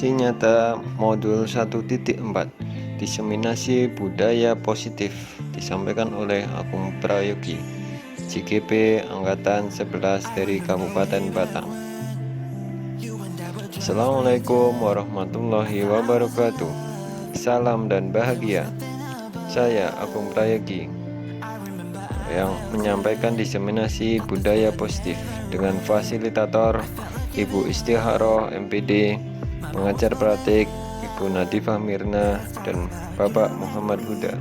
Situasi nyata modul 1.4 Diseminasi budaya positif disampaikan oleh Agung Prayogi, JGP Angkatan 11 dari Kabupaten Batang. Assalamualaikum warahmatullahi wabarakatuh. Salam dan bahagia. Saya Agung Prayogi yang menyampaikan diseminasi budaya positif dengan fasilitator Ibu Istiharoh MPD, pengajar praktik Ibu Nadifah Mirna dan Bapak Muhammad Huda.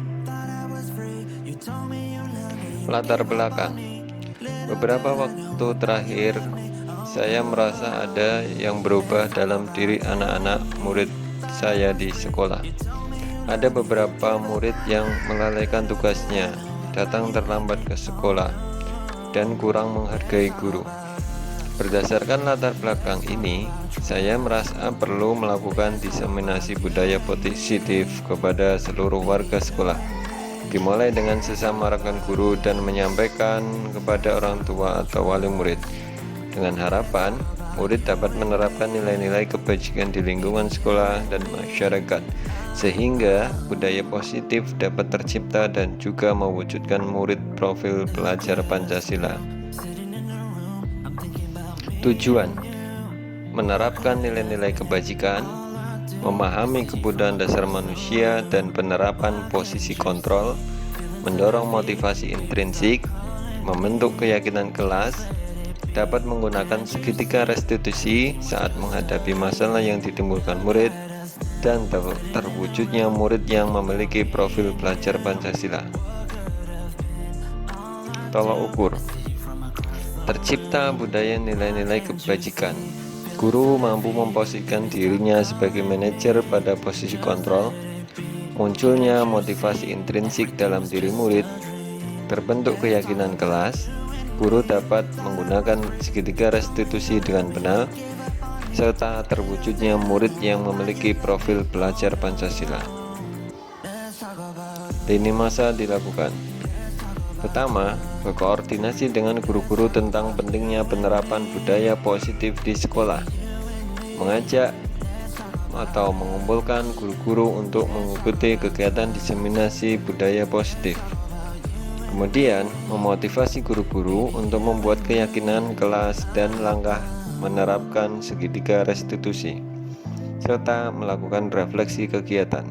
Latar belakang. Beberapa waktu terakhir saya merasa ada yang berubah dalam diri anak-anak murid saya di sekolah. Ada beberapa murid yang melalaikan tugasnya, datang terlambat ke sekolah, dan kurang menghargai guru. Berdasarkan latar belakang ini, saya merasa perlu melakukan diseminasi budaya positif kepada seluruh warga sekolah, dimulai dengan sesama rekan guru dan menyampaikan kepada orang tua atau wali murid, dengan harapan murid dapat menerapkan nilai-nilai kebajikan di lingkungan sekolah dan masyarakat, sehingga budaya positif dapat tercipta dan juga mewujudkan murid profil pelajar Pancasila. Tujuan: menerapkan nilai-nilai kebajikan, memahami kebutuhan dasar manusia dan penerapan posisi kontrol, mendorong motivasi intrinsik, membentuk keyakinan kelas, dapat menggunakan segitiga restitusi saat menghadapi masalah yang ditimbulkan murid, dan terwujudnya murid yang memiliki profil pelajar Pancasila. Tolok ukur: tercipta budaya nilai-nilai kebajikan. Guru mampu memposisikan dirinya sebagai manajer pada posisi kontrol, munculnya motivasi intrinsik dalam diri murid, terbentuk keyakinan kelas, guru dapat menggunakan segitiga restitusi dengan benar, serta terwujudnya murid yang memiliki profil pelajar Pancasila. Lini masa dilakukan. Pertama, berkoordinasi dengan guru-guru tentang pentingnya penerapan budaya positif di sekolah, mengajak atau mengumpulkan guru-guru untuk mengikuti kegiatan diseminasi budaya positif. Kemudian, memotivasi guru-guru untuk membuat keyakinan kelas dan langkah menerapkan segitiga restitusi, serta melakukan refleksi kegiatan.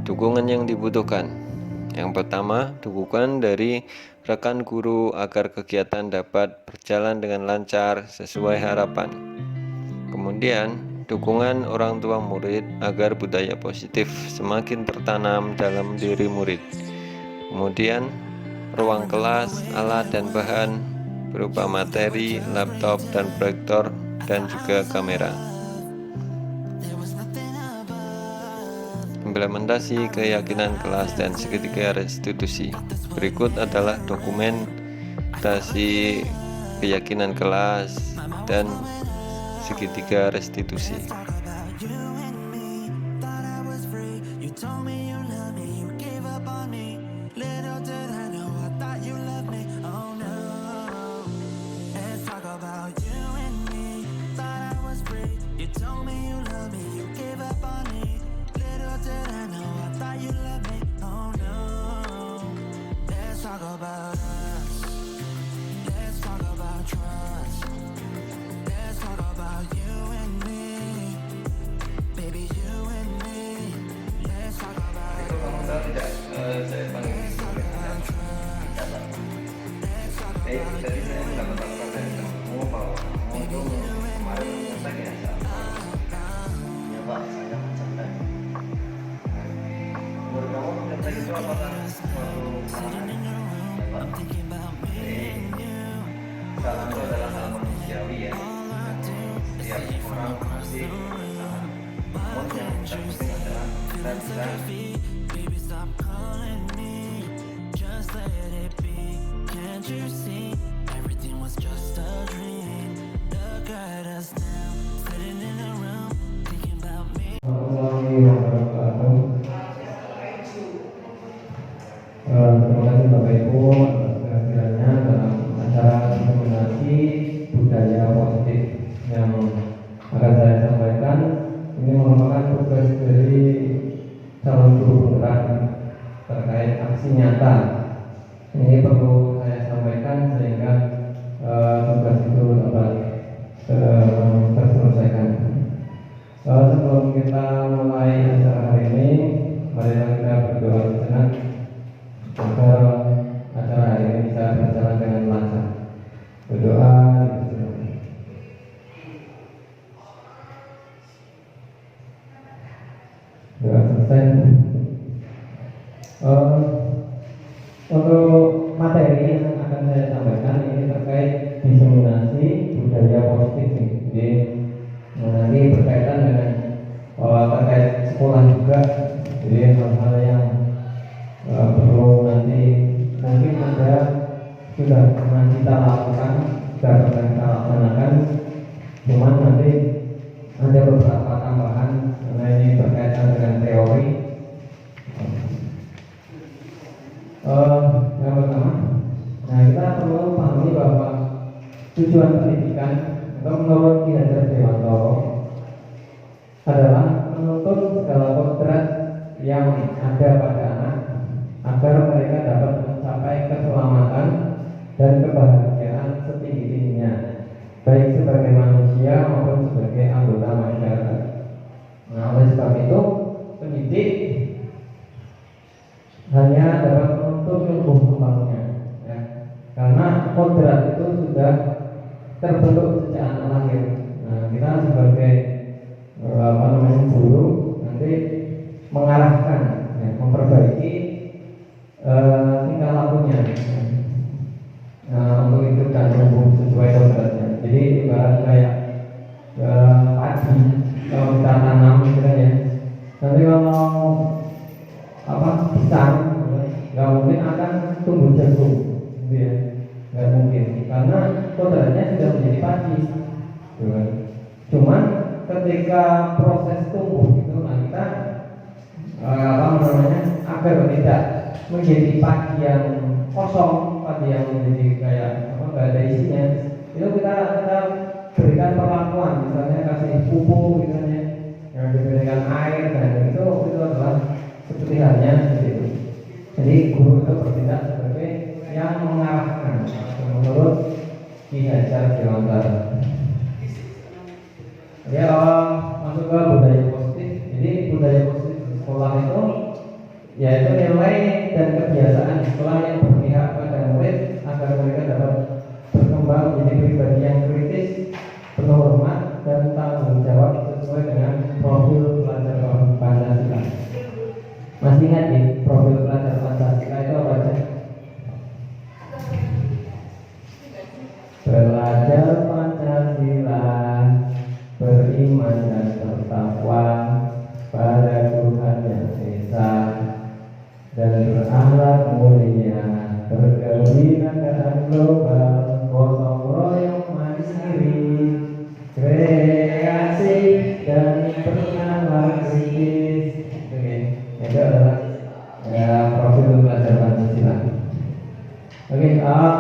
Dukungan yang dibutuhkan. Yang pertama, dukungan dari rekan guru agar kegiatan dapat berjalan dengan lancar sesuai harapan. Kemudian, dukungan orang tua murid agar budaya positif semakin tertanam dalam diri murid. Kemudian, ruang kelas, alat dan bahan berupa materi, laptop dan proyektor, dan juga kamera. Implementasi keyakinan kelas dan segitiga restitusi. Berikut adalah dokumentasi keyakinan kelas dan segitiga restitusi. Jadi saya mendapat kabar dari kamu bahwa kamu itu kemarin menyelesaikan ya ya Pak, saya mencapai. Menurut kamu mencapai itu apakah suatu kesalahan ya Pak? Jadi kesalahan itu adalah hal manusiawi ya, setiap orang pasti bersalah. Namun yang terpenting adalah kita bisa Can't you see everything was just a dream? Look at us now, sitting in a room, thinking about me. Terima kasih Bapak Ibu atas kehadirannya dalam acara diseminasi budaya positif yang tugas dari calon guru penggerak terkait aksi nyata. Ini perlu saya sampaikan sehingga tugas itu dapat terselesaikan. Sebelum kita mulai acara hari ini, mari kita berdoa sejenak agar acara hari ini bisa berjalan dengan lancar. Berdoa. Doa selesai. Untuk materi yang akan saya sampaikan ini terkait diseminasi budaya positif. Jadi nanti berkaitan dengan terkait sekolah juga. Jadi hal-hal yang perlu nanti mungkin ada sudah pernah kita lakukan, sudah pernah kita laksanakan, cuman nanti ada beberapa tambahan karena ini berkaitan dengan teori. Yang pertama, nah kita perlu pahami bahwa tujuan pendidikan atau menurut Ki Hajar Dewantara adalah menuntut segala kodrat yang ada pada anak agar mereka dapat mencapai keselamatan dan kebahagiaan setinggi-tingginya, baik sebagai manusia maupun sebagai anggota masyarakat. Nah, oleh sebab itu pendidik hanya dapat menuntut tumbuh kembangnya, ya. Karena kodrat itu sudah terbentuk sejak anak lahir. Nah, kita sebagai guru nanti mengarahkan, ya, memperbaiki tingkah lakunya. Untuk itu dan tumbuh sesuai kodratnya. Jadi ibarat kayak padi, kalau kita tanam gitu kan ya, nanti kalau pisang nggak mungkin akan tumbuh jagung, gitu ya, nggak mungkin karena kodratnya sudah menjadi padi, gitu kan. Cuman ketika proses tumbuh itu, nah kita agar tidak menjadi padi yang kosong, padi yang menjadi kayak nggak ada isinya, itu kita berikan perlakuan, misalnya kasih pupuk, misalnya yang diberikan air, dan itu adalah seperti halnya seperti itu. Jadi guru itu bertindak sebagai yang mengarahkan menurut Ki Hajar Dewantara. Ya, masuk ke budaya positif. Jadi budaya positif di sekolah itu yaitu nilai dan kebiasaan di sekolah yang berpihak pada murid agar mereka dapat berkembang menjadi pribadi yang kritis, penuh hormat dan tanggung jawab sesuai dengan profil pelajar Pancasila. Masih ingat di profil pelajar Pancasila itu apa aja? Belajar Pancasila, beriman dan bertakwa pada Tuhan yang Esa, dan berakhlak mulia, berkebinekaan global, gotong royong mandiri, kreatif dan bernalar kritis. Itu adalah profil pelajar Pancasila. Oke,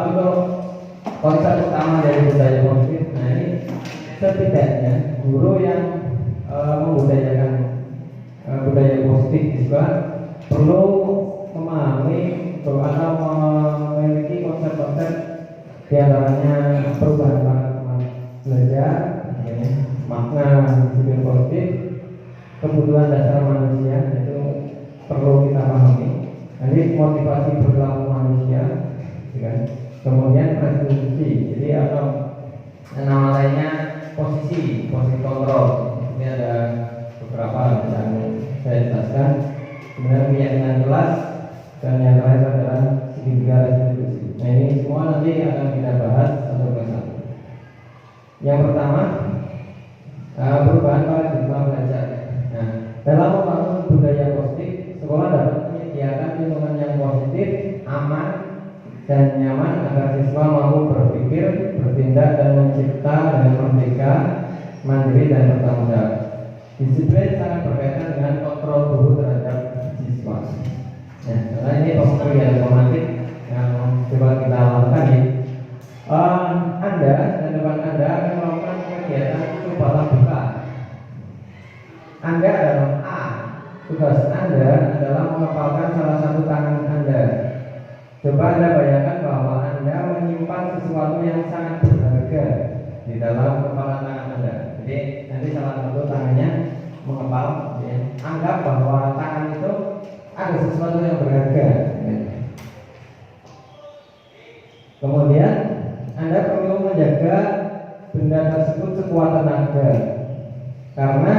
untuk konsep utama dari budaya positif, nah ini setidaknya guru yang membudayakan budaya positif di sekolah perlu memahami atau memiliki konsep-konsep diantaranya perubahan paradigma belajar, makna disiplin positif, kebutuhan dasar manusia itu perlu kita pahami. Jadi motivasi perilaku manusia, kan? Kemudian presumsi, jadi atau nama lainnya posisi kontrol. Ini ada beberapa yang saya jelaskan. Kemudian keyakinan jelas, dan yang terakhir adalah segitiga restitusi. Nah, ini semua nanti akan kita bahas satu persatu. Yang pertama, perubahan paradigma belajar. Nah, dalam membangun budaya positif, sekolah dapat menyediakan lingkungan yang positif, aman, dan nyaman agar siswa mampu berpikir, bertindak, dan mencipta dengan merdeka, mandiri, dan bertanggung jawab. Disiplin sangat berkaitan dengan kontrol guru terhadap siswa. Nah, karena ini pembuktian romantik yang coba kita lakukan ya. Anda dan depan Anda akan melakukan kegiatan coba buka. Anda adalah pelajaran A, tugas Anda adalah mengepalkan salah satu tangan Anda. Coba Anda bayangkan bahwa Anda menyimpan sesuatu yang sangat berharga di dalam kepalan tangan Anda. Jadi nanti salah satu tangannya mengepal, ya. Anggap bahwa tangan itu ada sesuatu yang berharga, ya. Kemudian Anda perlu menjaga benda tersebut sekuat tenaga karena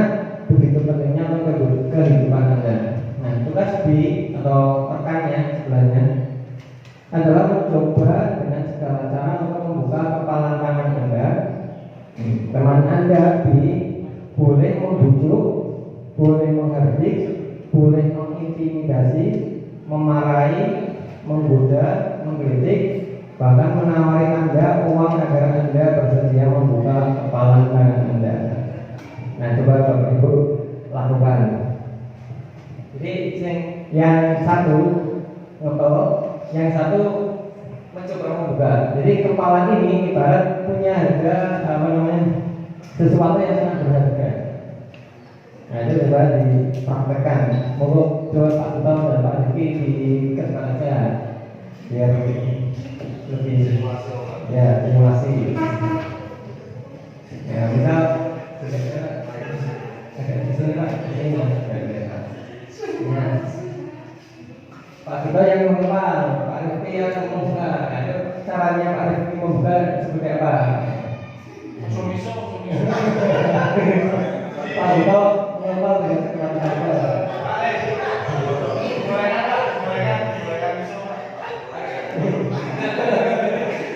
begitu pentingnya untuk kehidupan Anda. Nah, tugas B atau rekannya sebelahnya adalah mencoba dengan segala cara untuk membuka kepala tangan Anda. Teman Anda B boleh membujuk, boleh menghardik, boleh mengintimidasi, memarahi, menggoda, menggelitik, bahkan menawari Anda uang agar Anda bersedia membuka kepala tangan Anda. Nah, coba Bapak Ibu lakukan. Jadi yang satu ngepel, yang satu mencoba membuka. Jadi kepala ini ibarat punya harga sesuatu yang sangat berharga. Nah, itu coba dipraktekkan. Monggo coba Pak Duto dan Pak Diki dikerjakan aja biar lebih ya simulasi. Ya misal di sini Pak, di sini. Pak Duto yang mengepal, Pak Rifki yang membuka. Itu caranya Pak Rifki membuka seperti apa? Pak Duto mengepal dengan sekuat tenaga.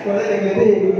Boleh diikuti.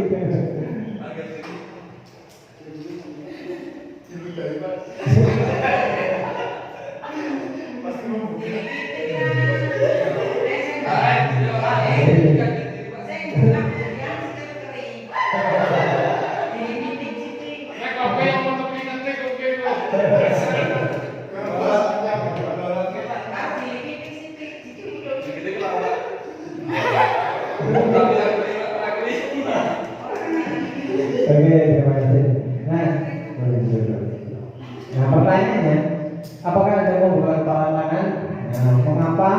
Oke, terima kasih. Nah, pertanyaannya, apakah Anda mau membuka kepala tangan? Nah, mengapa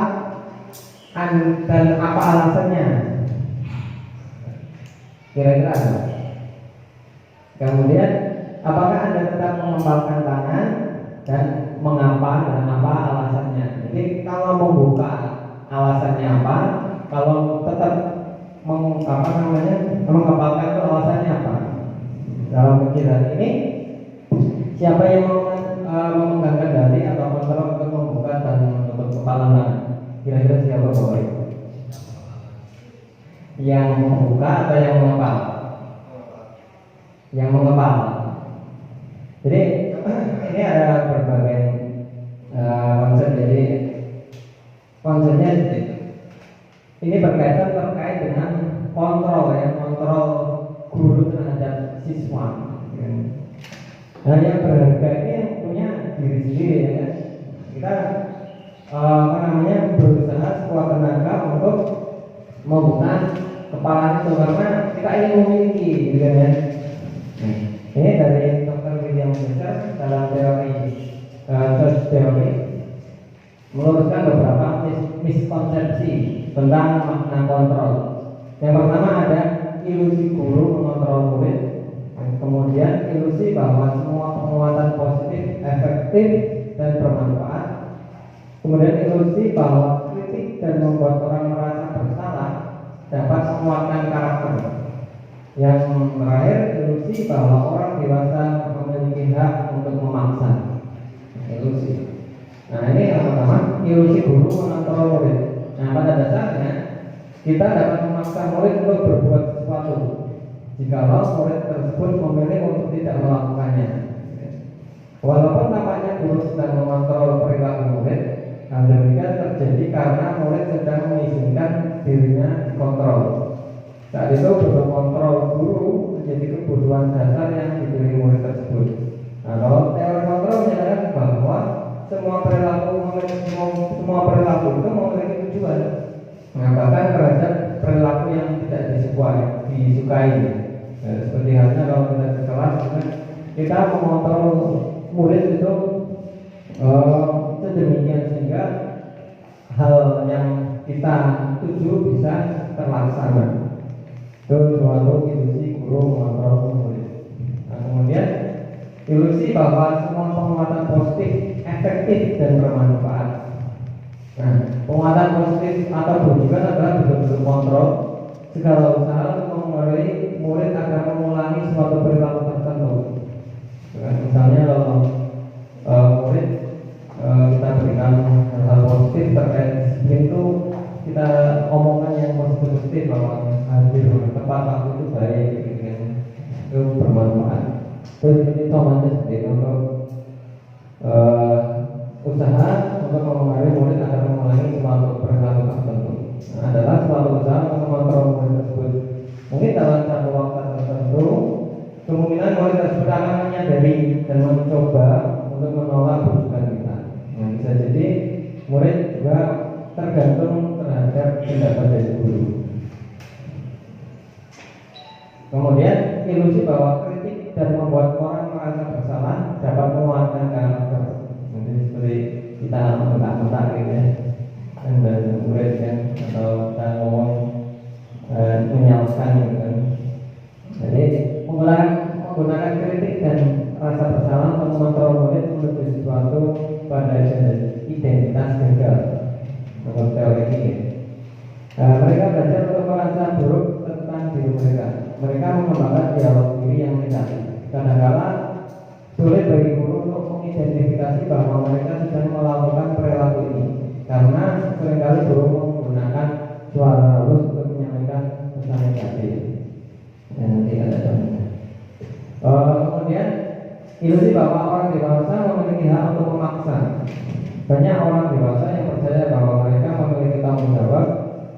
dan apa alasannya? Kira-kira apa? Kemudian, apakah Anda tetap mengembangkan tangan dan mengapa dan apa alasannya? Jadi, kalau membuka alasannya apa? Kalau tetap mengembangkan itu alasannya apa? Dalam pikiran ini, siapa yang memegang kendali atau kontrol untuk membuka dan menutup kepala tangan? Kira-kira siapa Bapak Ibu? Yang membuka atau yang mengepal? Yang mengepal. Jadi ini ada berbagai konsep. Jadi konsepnya ini berkaitan terkait dengan kontrol, ya, kontrol guru terhadap siswa. Nah, yang berharga ini yang punya diri sendiri, ya kan? Kita berusaha sekuat tenaga untuk membuka kepala itu karena kita ingin memiliki, gitu kan, ya? Ini dari Dr. William James dalam teori search theory meluruskan beberapa miskonsepsi tentang makna kontrol. Yang pertama ada ilusi guru mengontrol murid, kemudian ilusi bahwa semua penguatan positif efektif dan bermanfaat, kemudian ilusi bahwa kritik dan membuat orang merasa bersalah dapat menguatkan karakter. Yang terakhir, ilusi bahwa orang dewasa memiliki hak untuk memaksa. Ilusi. Nah, ini yang pertama, ilusi guru mengontrol murid. Nah, pada dasarnya kita dapat memaksa murid untuk berbuat sesuatu jikalau murid tersebut memilih untuk tidak melakukannya. Walaupun tampaknya guru sedang mengontrol perilaku murid, hal demikian terjadi karena murid sedang mengizinkan dirinya dikontrol. Saat itu bentuk kontrol guru menjadi kebutuhan dasar yang diberi murid tersebut. Nah, kalau teori kontrol menyatakan bahwa semua perilaku itu memiliki tujuan. Nah, bahkan terhadap perilaku yang tidak disukai. Nah, seperti halnya kalau kita di kelas, kita mengontrol murid itu sedemikian sehingga hal yang kita tuju bisa terlaksana. Itu suatu ilusi guru mengontrol murid. Nah, kemudian ilusi bahwa semua penguatan positif efektif dan bermanfaat. Nah, penguatan positif atau berjuang adalah bentuk kontrol segala usaha untuk mempengaruhi murid agar mengulangi suatu perilaku tertentu. Misalnya kalau murid kita berikan hal positif terkait disiplin itu, kita omongkan yang positif bahwa hadir tepat waktu itu baik, itu bermanfaat. Terus ini contohnya seperti untuk usaha untuk mempengaruhi murid agar mengulangi suatu perilaku tertentu. Nah, adalah suatu usaha untuk mengontrol murid tersebut. Mungkin dalam satu waktu tertentu, kemungkinan murid tersebut akan menyadari dan mencoba untuk menolak rujukan kita. Nah, bisa jadi murid juga tergantung terhadap tindakan dari guru. Kemudian ilusi bahwa kritik dan membuat orang merasa bersalah dapat menguatkan karakter. Jadi seperti kita mentak-mentak gitu ya, dan murid kan, atau kita ngomong menyalahkan gitu kan. Jadi menggunakan kritik dan rasa bersalah untuk mengontrol murid menuju sesuatu pada identitas gagal menurut teori ini. Mereka belajar untuk merasa buruk tentang diri mereka. Mereka mengembangkan dialog diri yang negatif. Kadang-kala sulit bagi guru untuk mengidentifikasi bahwa mereka sedang melakukan perilaku ini, karena seringkali guru menggunakan suara halus untuk menyampaikan pesan negatif. Dan nanti ada contohnya. Kemudian ilusi bahwa orang dewasa memiliki hak untuk memaksa. Banyak orang dewasa yang percaya bahwa mereka memiliki tanggung jawab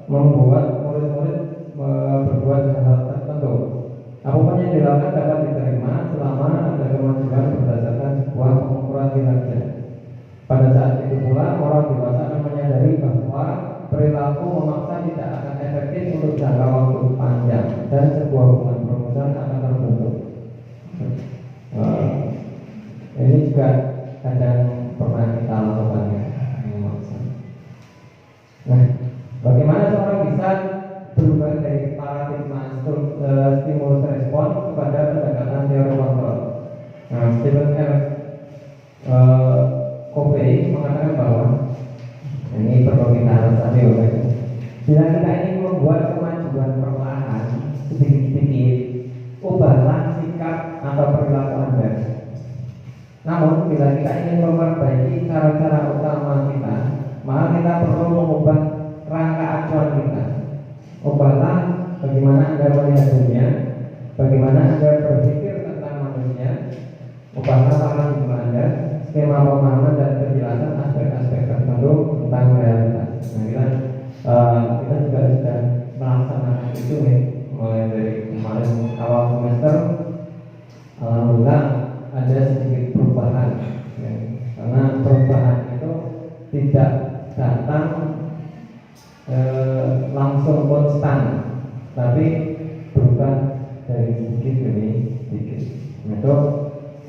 membuat murid-murid berbuat hal tertentu. Apapun yang dilakukan dapat diterima selama ada kemajuan berdasarkan sebuah pengukuran kinerja. Pada saat itu pula orang dewasa akan menyadari bahwa perilaku memaksa tidak akan efektif untuk jangka waktu panjang dan sebuah hubungan permusuhan akan terbentuk. Ini juga kadang pernah kita lakukan ya, memaksa. Nah, bagaimana seorang bisa berubah dari paradigma stimulus respon kepada pendekatan teori kontrol? Nah, Stephen R. Covey mengatakan bahwa ini perlu kita resapi oleh bila kita ingin membuat kemajuan perlahan sedikit-sedikit, ubahlah sikap atau perilaku Anda. Namun bila kita ingin memperbaiki cara-cara utama kita, maka kita perlu mengubah rangka acuan kita. Ubahlah bagaimana Anda melihat dunia, bagaimana Anda berpikir tentang manusia. Ubahlah paradigma Anda, skema pemahaman dan penjelasan aspek-aspek tertentu tentang realitas. Nah, kita juga sudah melaksanakan itu nih, mulai dari kemarin awal semester. Alhamdulillah ada sedikit perubahan ya. Karena perubahan itu tidak datang langsung konstan, tapi berubah dari sedikit demi sedikit. Itu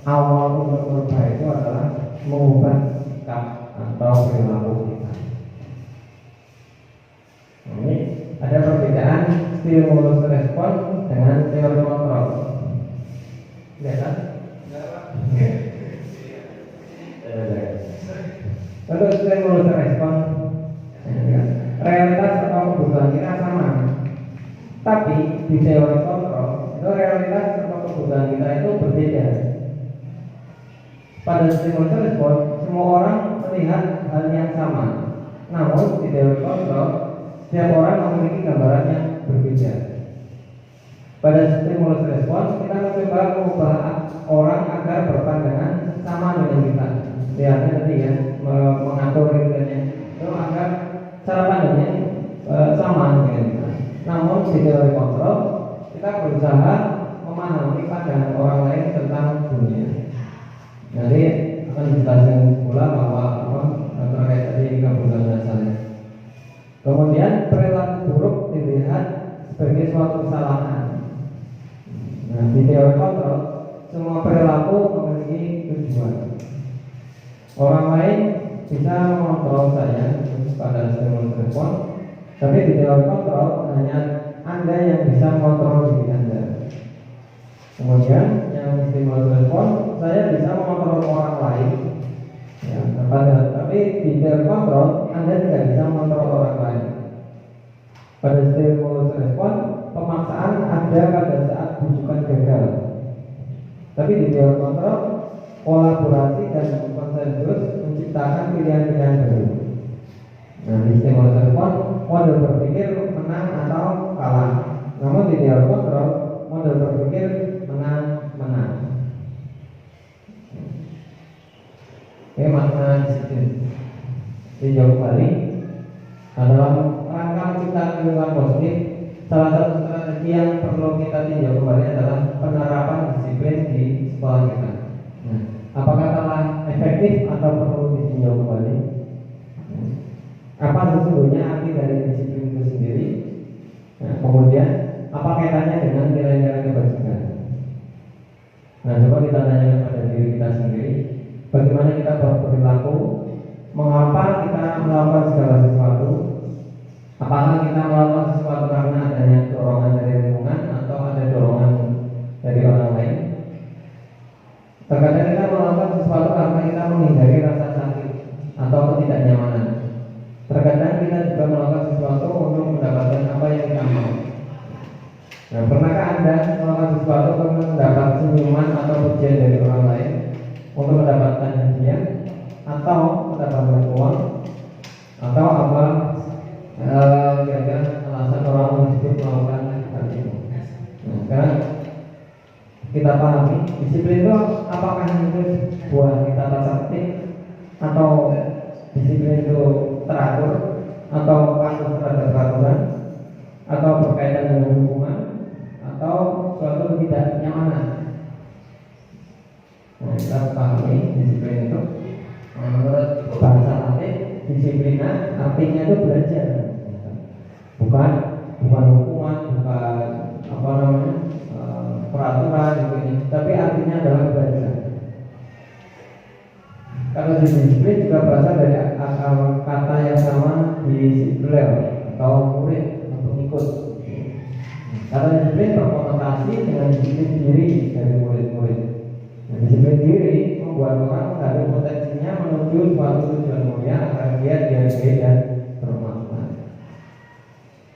awal untuk berubah itu adalah mengubah sikap atau perilaku kita. Ini ada perbedaan stimulus respon dengan teori kontrol. Lihat kan? Untuk stimulus respon, realitas atau kebutuhan kita sama. Tapi di teori kontrol itu realitas atau kebutuhan kita itu berbeda. Pada stimulus respon, semua orang melihat hal yang sama. Namun di teori kontrol, setiap orang memiliki gambaran yang berbeda. Pada stimulus respon, kita mencoba mengubah orang agar berpandangan sama dengan kita. Lihatnya tadi ya, mengatur itu agar cara pandangnya sama dengan kita. Namun di teori kontrol, kita berusaha memahami pandangan orang lain tentang dunia. Jadi akan dijelaskan pula bahwa terkait tadi kebutuhan dasarnya. Kemudian perilaku buruk dilihat sebagai suatu kesalahan. Nah, di teori kontrol, semua perilaku memiliki tujuan. Orang lain bisa mengontrol saya pada stimulus respon, tapi di teori kontrol hanya Anda yang bisa mengontrol diri Anda. Kemudian yang stimulus respon, saya bisa mengontrol orang lain. Ya, tapi di teori kontrol Anda tidak bisa mengontrol orang lain. Pada stimulus respon, pemaksaan ada pada saat bujukan gagal. Tapi di teori kontrol, kolaborasi dan konsensus menciptakan pilihan-pilihan baru. Nah, di stimulus respon, model berpikir menang atau kalah. Namun di teori kontrol, model berpikir menang. Oke, makna disiplin dijawab kembali. Dalam rangka menciptakan lingkungan positif, salah satu strategi yang perlu kita tinjau kembali adalah penerapan disiplin di sekolah kita. Nah, apakah telah efektif atau perlu ditinjau kembali? Apa sesungguhnya arti dari disiplin itu sendiri? Nah, kemudian apa kaitannya dengan nilai-nilai kebajikan? Nah, coba kita tanyakan pada diri kita sendiri, bagaimana kita berperilaku, mengapa kita melakukan segala sesuatu, apakah kita melakukan sesuatu karena adanya dorongan dari lingkungan atau ada dorongan dari orang lain. Terkadang kita melakukan sesuatu karena kita menghindari rasa sakit atau ketidaknyamanan. Terkadang kita juga melakukan sesuatu untuk mendapatkan apa yang kita mau. Nah, pernahkah Anda melakukan sesuatu untuk mendapat senyuman atau pujian dari orang lain, untuk mendapatkan hadiah, atau mendapatkan uang, atau apa kira-kira alasan orang tersebut melakukan hal itu? Nah, sekarang kita pahami disiplin itu apakah itu buah kita tertentu, atau disiplin itu teratur, atau patuh terhadap peraturan, atau berkaitan dengan hukuman, atau suatu tidak nyamanan. Nah, kita pahami disiplin itu menurut bahasa Latin, disiplina artinya itu belajar, bukan hukuman, bukan apa namanya peraturan ini, tapi artinya adalah belajar. Kalau disiplin juga berasal dari akar kata yang sama disiplin atau murid atau ikut. Kata disiplin berkonotasi dengan disiplin diri dari murid-murid. Nah, disiplin diri membuat orang menghadapi potensinya menuju suatu tujuan mulia agar dia dihargai dan bermanfaat.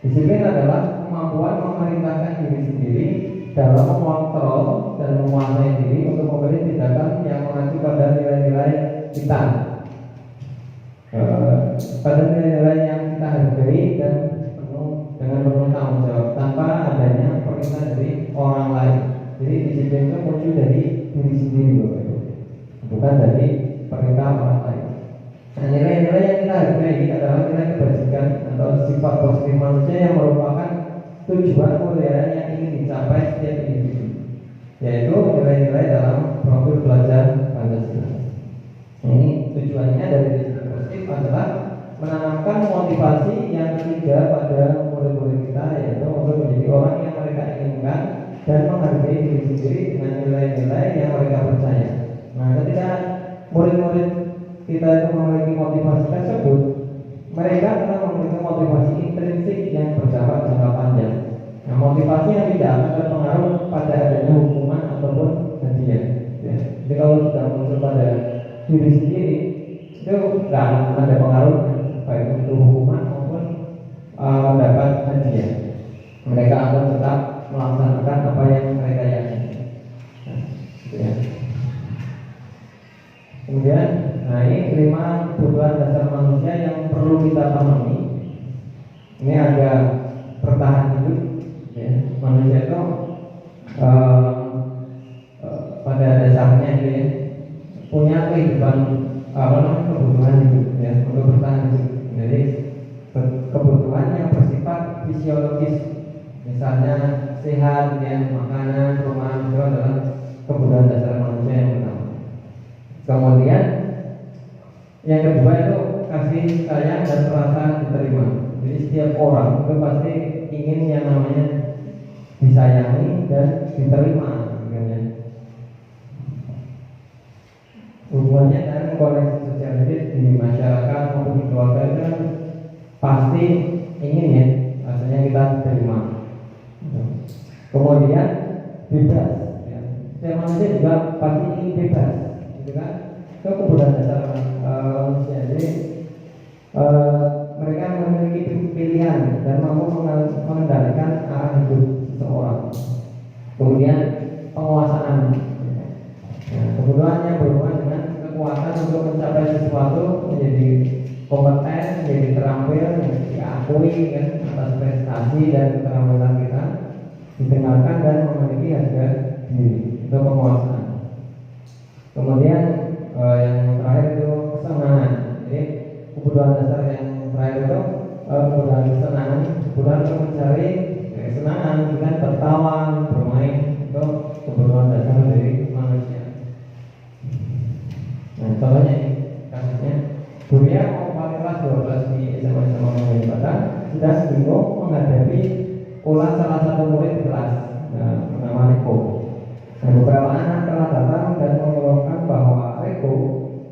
Disiplin adalah kemampuan memerintahkan diri sendiri dalam mengontrol dan menguasai diri untuk memberi tindakan yang mengacu pada nilai-nilai kita, pada nilai-nilai yang kita hargai dan dengan penuh tanggung jawab tanpa adanya perintah dari orang lain. Jadi disiplin itu muncul dari diri sendiri, bukan dari perintah orang lain. Nah, nilai-nilai yang kita hargai adalah nilai kebajikan atau sifat positif manusia yang merupakan tujuan mulia yang ingin dicapai setiap individu, yaitu nilai-nilai dalam profil belajar Pancasila. Ini tujuannya dari disiplin positif adalah menanamkan motivasi yang ketiga pada murid-murid kita, yaitu untuk menjadi orang yang mereka inginkan dan menghargai diri sendiri dengan nilai-nilai yang mereka percaya. Nah, ketika murid-murid kita itu memiliki motivasi tersebut, mereka akan memiliki motivasi intrinsik yang berjarak jangka panjang. Nah, motivasi yang tidak akan berpengaruh pada adanya hukuman ataupun hadiah. Ya. Jadi kalau sudah muncul pada diri sendiri, itu tidak akan ada pengaruh baik itu hukuman maupun mendapat hadiah. Mereka akan tetap melaksanakan apa yang mereka yakini. Nah, gitu ya. Kemudian, ini 5 kebutuhan dasar manusia yang perlu kita pahami. Ini agak bertahan hidup. Ya, manusia itu pada dasarnya itu ya, punya kehidupan kebutuhan hidup ya, untuk bertahan hidup. Jadi kebutuhan yang bersifat fisiologis, misalnya sehat, ya, makanan, rumah, itu adalah kebutuhan dasar manusia yang pertama. Kemudian yang kedua itu kasih sayang dan rasa diterima. Jadi setiap orang itu pasti ingin yang namanya disayangi dan diterima. Hubungannya dan koneksi sosial, jadi di masyarakat maupun di keluarga itu kan pasti ingin ya rasanya kita terima. Kemudian bebas ya. Setiap manusia juga pasti ingin bebas gitu kan. Itu kebutuhan dasar manusia. Jadi mereka memiliki pilihan dan mampu mengendalikan arah hidup seseorang. Kemudian penguasaan. Nah, kebutuhannya berhubungan dengan kekuatan untuk mencapai sesuatu, menjadi kompeten, menjadi terampil, diakui kan atas prestasi dan keterampilan kita, didengarkan dan memiliki harga diri. Itu penguasaan. Kemudian yang terakhir itu kesenangan. Jadi kebutuhan dasar yang terakhir itu kebutuhan kesenangan, kebutuhan untuk mencari kesenangan, bukan tertawa, bermain, itu kebutuhan dasar dari manusia. Nah, contohnya ini kasusnya Buria mau kelas 12 di SMA Muhammadiyah Padang sudah bingung menghadapi ulas salah satu murid di kelas bernama Riko. Nah, beberapa anak telah datang dan mengeluhkan bahwa Riko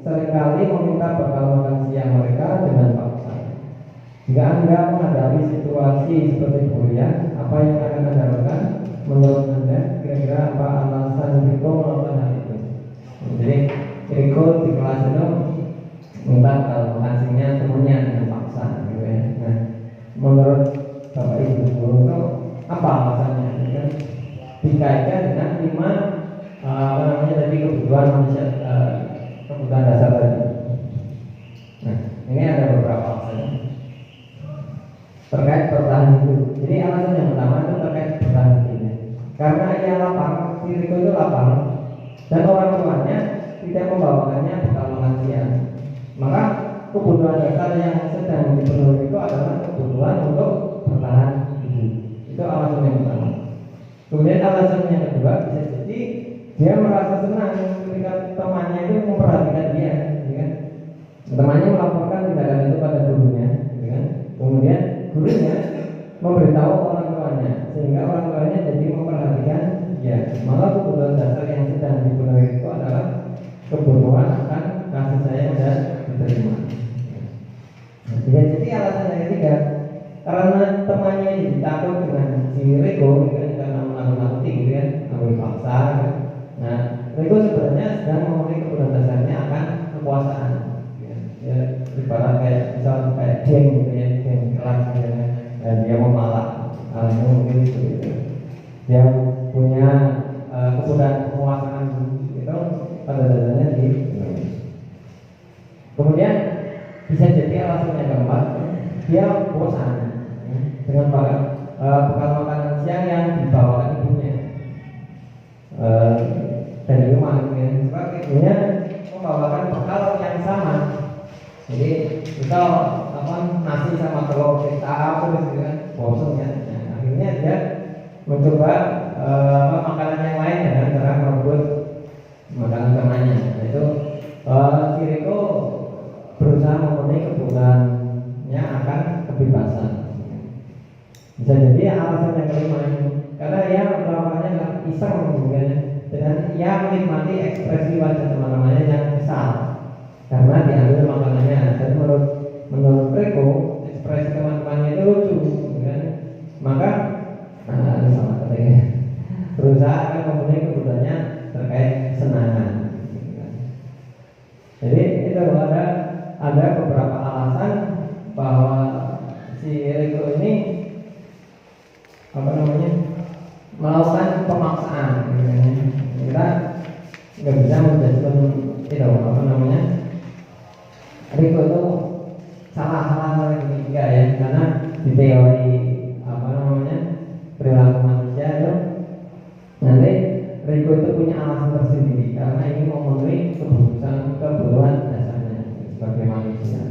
seringkali meminta bekal makan siang mereka dengan paksa. Jika Anda menghadapi situasi seperti Buria, apa yang akan Anda lakukan? Menurut Anda, kira-kira apa alasan Riko melakukan hal itu? Jadi Riko di kelas itu minta kalau hasilnya temennya dengan paksa gitu ya. Nah, menurut Bapak Ibu guru itu apa alasannya? Ya, dikaitkan dengan 5 tadi kebutuhan manusia, kebutuhan dasar tadi. Nah, ini ada beberapa alasannya terkait bertahan hidup. Jadi alasan yang pertama itu terkait bertahan hidup. Karena ia lapar, si Riko itu lapar dan orang tuanya tidak membawakannya bekal makan siang. Maka kebutuhan dasar yang sedang dipenuhi itu adalah kebutuhan untuk bertahan hidup. Itu alasan yang pertama. Kemudian alasan yang kedua bisa jadi dia merasa senang ketika temannya itu memperhatikan dia, ya. Temannya melaporkan tindakan itu pada gurunya, ya. Kemudian gurunya memberitahu orang tuanya, sehingga orang tuanya jadi memperhatikan dia. Maka kebutuhan dasar yang sedang dipenuhi itu adalah kebutuhan akan kasih sayang dan diterima. Jadi alasan yang ketiga, karena temannya ditakut dengan si Riko karena menakut-nakuti gitu ya, ambil paksa. Kan. Nah, Riko sebenarnya sedang memenuhi kebutuhan dasarnya akan kekuasaan. Ya, ibarat kayak misal kayak geng gitu ya, geng kelas gitu ya, dan dia memalak, alasannya mungkin itu. Gitu. Dia punya kebutuhan kekuasaan itu pada dasarnya di. Kemudian bisa jadi alasan yang keempat, dia bosan dengan bekal makanan siang yang dibawakan ibunya dari rumah. Sebab ibunya membawakan bekal yang sama. Jadi misal nasi sama telur kita terus gitu kan, bosan ya. Nah, akhirnya dia mencoba makanan yang lain dengan cara merebut makanan temannya. Nah, itu si Riko berusaha memenuhi kebutuhannya akan kebebasan. Bisa jadi alasan yang kelima ini karena ia melakukannya iseng dan ia menikmati ekspresi wajah teman-temannya yang kesal karena diambil makanannya. Dan menurut Riko ekspresi teman-temannya itu lucu, kan? Maka ini sama katanya berusaha akan memenuhi kebutuhannya terkait kesenangan. Jadi itu ada beberapa alasan bahwa si Riko ini melakukan pemaksaan. Kita nggak bisa menjadikan Riko itu salah tiga ya, karena di teori perilaku manusia itu nanti Riko itu punya alasan tersendiri karena ini memenuhi kebutuhan dasarnya sebagai manusia.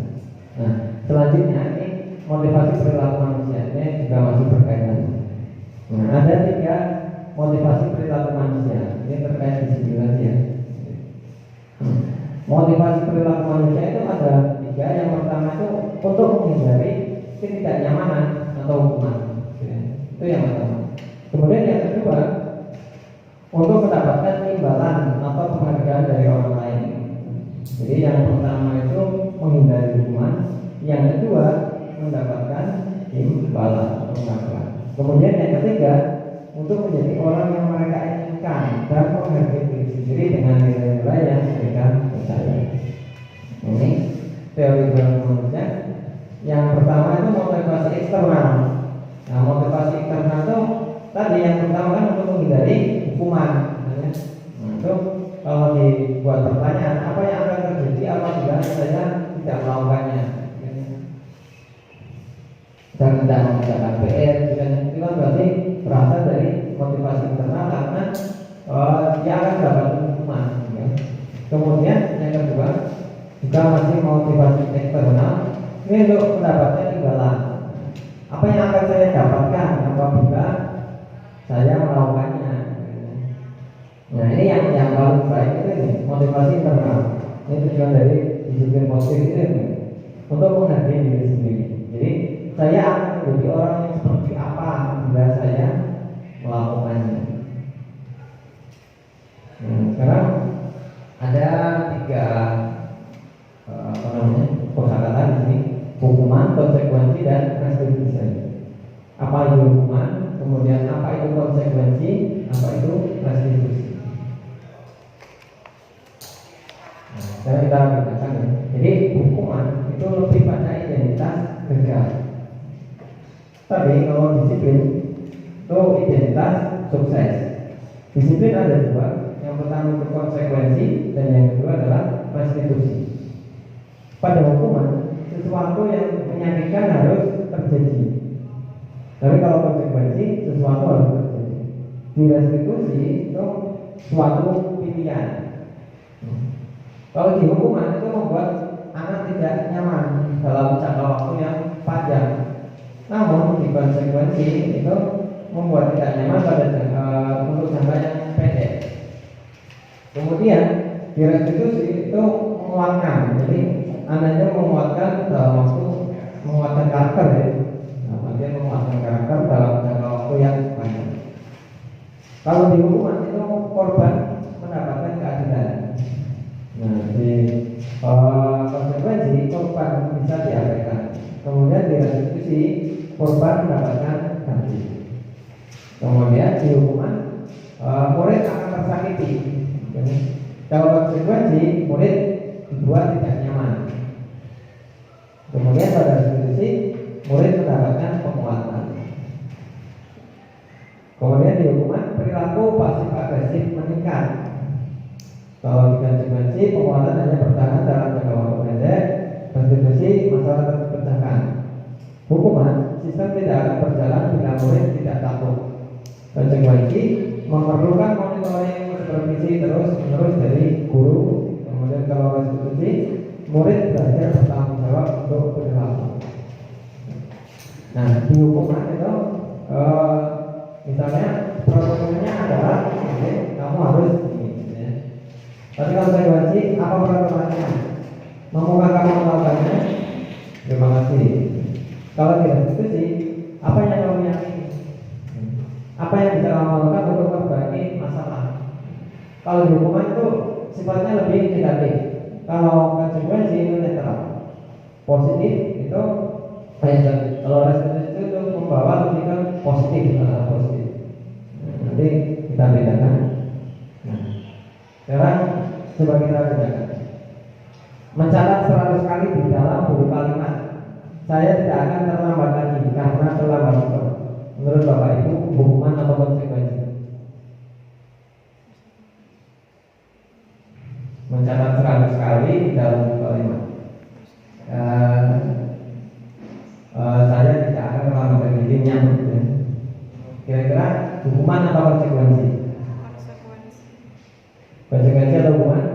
Nah, selanjutnya ini motivasi perilaku manusia ini juga masih berkaitan. Nah, ada 3 motivasi perilaku manusia. Ini terkait di sini lagi ya. Motivasi perilaku manusia itu ada 3. Yang pertama itu untuk menghindari ketidaknyamanan atau hukuman. Itu yang pertama. Kemudian yang kedua, untuk mendapatkan imbalan atau penghargaan dari orang lain. Jadi yang pertama itu yang kedua mendapatkan imbalan pengakuan. Kemudian yang ketiga, untuk menjadi orang yang mereka inginkan dan menghargai diri sendiri dengan nilai-nilai yang mereka percaya. Ini teori manusia. Yang pertama itu motivasi eksternal. Nah, motivasi eksternal itu tadi yang pertama kan untuk menghindari hukuman. Nah, itu kalau dibuat pertanyaan, apa yang akan terjadi apabila saya tidak melakukannya? Dan tidak mengerjakan PR, dan itu kan berarti berasal dari motivasi internal karena dia akan dapat hukuman. Ya. Kemudian yang kedua juga masih motivasi eksternal, ini untuk mendapatkan imbalan. Apa yang akan saya dapatkan apabila saya melakukannya? Nah ini yang paling baik itu nih, motivasi internal. Ini tujuan dari disiplin positif itu untuk menghargai diri sendiri. Jadi saya akan menjadi orang yang seperti apa bila saya melakukannya. Sekarang ada tiga kosakata di sini: hukuman, konsekuensi, dan restitusi. Apa itu hukuman? Kemudian apa itu konsekuensi? Apa itu restitusi? Nah, sekarang kita bacakan ya. Jadi hukuman itu lebih pada identitas gagal. Tapi kalau disiplin itu identitas sukses. Disiplin ada dua. Yang pertama itu konsekuensi dan yang kedua adalah restitusi. Pada hukuman, sesuatu yang menyakitkan harus terjadi. Tapi kalau konsekuensi, sesuatu harus terjadi. Di restitusi itu suatu pilihan. Kalau di hukuman itu membuat anak tidak nyaman dalam jangka waktu yang panjang. Namun di konsekuensi itu membuat tidak nyaman untuk jangka yang pendek. Kemudian di restitusi itu menguatkan, jadi anaknya menguatkan dalam waktu, menguatkan karakter ya. Nah, dia menguatkan karakter dalam jangka waktu yang panjang. Kalau di hukuman itu korban mendapatkan keadilan. Nah di konsekuensi korban bisa diabaikan. Kemudian di restitusi korban mendapatkan ganti. Kemudian di hukuman murid akan tersakiti. Kalau konsekuensi murid dibuat tidak nyaman. Kemudian pada restitusi murid mendapatkan penguatan. Kemudian di hukuman perilaku pasif agresif meningkat. Kalau di konsekuensi penguatan hanya bertahan dalam jangka waktu pendek. Restitusi masalah terpecahkan. Hukuman sistem tidak akan berjalan bila murid tidak takut. Konsekuensi memerlukan monitoring supervisi terus menerus dari guru. Kemudian kalau restitusi murid belajar bertanggung jawab untuk perilaku. Nah di hukuman itu misalnya protokolnya adalah kamu harus ini, ya. Tapi konsekuensi apa peraturannya? Maukah kamu melakukannya? Terima kasih. Kalau tidak restitusi, apa yang kamu yakini? Apa yang bisa kamu lakukan untuk memperbaiki masalah? Kalau di hukuman itu sifatnya lebih negatif. Kalau konsekuensi itu netral. Positif itu kalau restitusi itu membawa lebih ke positif. Nanti kita bedakan. Nah, sekarang coba kita bedakan. Mencatat 100 kali di dalam buku kalimat. Saya tidak akan terlambat lagi karena terlambat itu. Menurut Bapak Ibu, hukuman atau konsekuensi? Mencatat 100 kali di dalam buku kalimat. Saya tidak akan terlambat lagi nyambut. Kira-kira hukuman atau konsekuensi? Konsekuensi atau hukuman?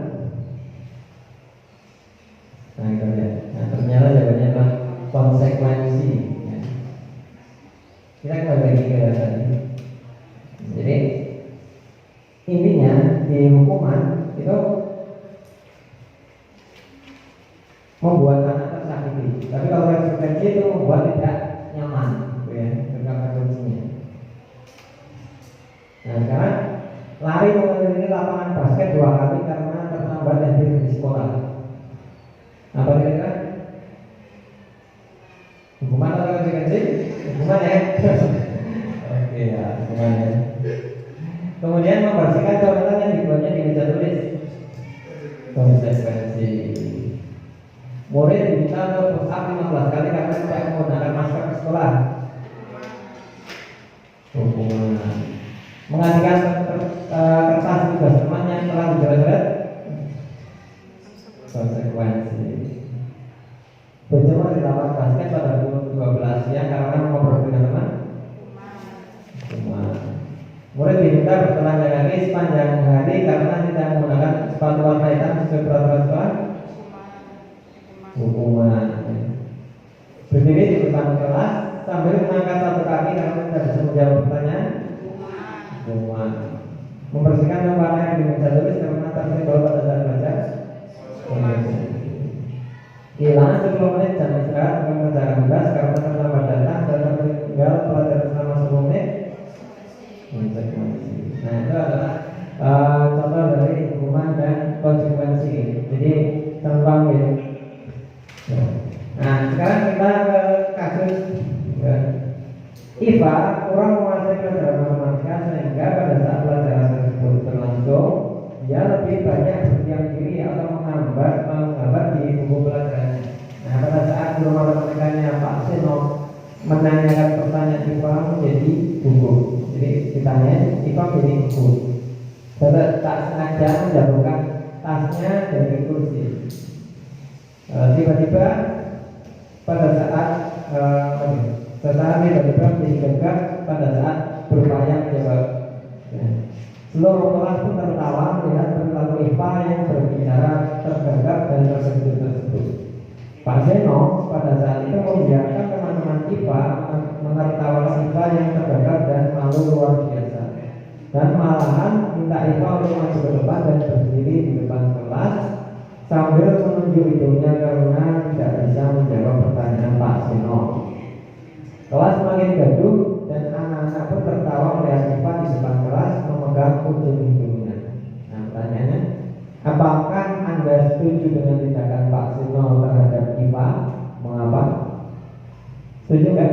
Nah itu ya. Nah ternyata jawabannya adalah konsekuensi. Ya. Kita kembali lagi ke tadi. Jadi intinya di hukuman itu membuat anak tersakiti. Tapi kalau konsekuensi itu membuat tidak nyaman, ya, terkait kuncinya. Nah sekarang lari mengelilingi lapangan basket 2 kali karena terlambat hadir di sekolah. Apa kira-kira? basket pada pukul 12 siang karena ngobrol dengan teman. Murid diminta bertelanjang kaki sepanjang hari karena tidak menggunakan sepatu warna hitam sesuai peraturan sekolah. Hukuman. Berdiri di depan kelas sambil mengangkat satu kaki karena tidak bisa menjawab pertanyaan. Hukuman. Membersihkan warna yang di meja tulis karena tersenggol pada saat belajar. Kehilangan 10 menit jam istirahat dengan mengerjakan tugas karena terlambat datang dan tertinggal pelajaran selama 10 menit. Nah itu adalah contoh dari hukuman dan konsekuensi. Jadi contoh gitu. Nah sekarang kita ke kasus IPA kurang menguasai pelajaran matematika sehingga pada saat pelajaran tersebut berlangsung dia lebih banyak berdiam diri atau menggambar di buku pelajarannya. Nah pada saat guru matematikanya Pak Seno menanyakan pertanyaan IPA menjadi buku. Jadi ditanya IPA menjadi buku. Tak sengaja menjatuhkan tasnya dari kursi. Tiba-tiba pada saat tiba-tiba menjadi gagap pada saat berupaya menjawab. Seluruh kelas pun tertawa melihat perilaku IPA yang berbicara tergagap dan terkejut tersebut. Pak Zeno pada saat itu membiarkan teman-teman IPA menertawakan IPA yang tergagap dan malu luar biasa, dan malahan minta IPA untuk maju ke depan dan berdiri di depan kelas sambil menunjuk hidungnya karena tidak bisa menjawab pertanyaan Pak Zeno. Kelas semakin gaduh dan anak-anak pun tertawa melihat IPA di depan kelas memegang ujung hidungnya. Nah pertanyaannya, apakah Anda setuju dengan tindakan Pak Zeno terhadap IPA? Mengapa? Setuju kan?